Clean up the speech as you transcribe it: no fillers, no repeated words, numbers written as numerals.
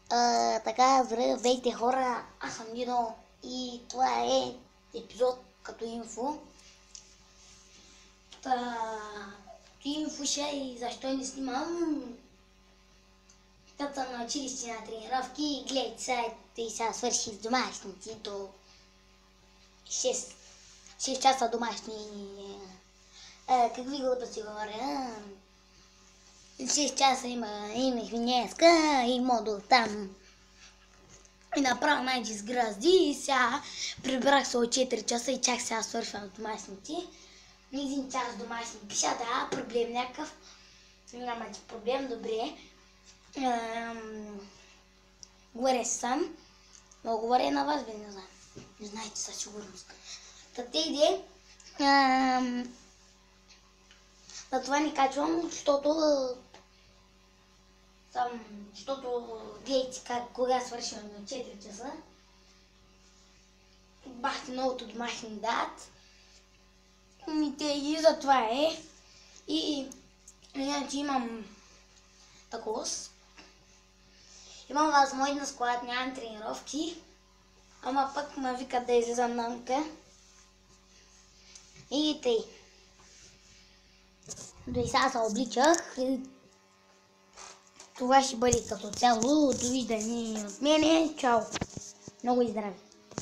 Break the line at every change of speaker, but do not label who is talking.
Така, здравейте хора, аз съм Дидо и това е епизод като инфо. Като инфо ще и защо не снимам. Тата съм на училище на тренировки и гледайте сега свърших с домашници до 6 часа домашни. Какви да си говоря? 6 часа имах днеска и модул там. И направо майче сгразди и сега прибрах се от 4 часа и чак сега свършвам домашници. На 1 час домашни пиша, да, проблем някакъв. Нямате проблем, добре. Говоря сам. Но говоря на вас, не знам. Не знаете със сигурност. Та иде. За това не качвам, защото гледайте кога свършим на 4 часа. Бахте новото домашни дат. И за това е. И иначе имам такова. Имам възможност на склад, нямам тренировки. Ама пък ме викат да излизам навънка. И тъй. До и сега се обличах. Това ще бъде като цяло. Довиждане от мене. Чао! Много и здраве!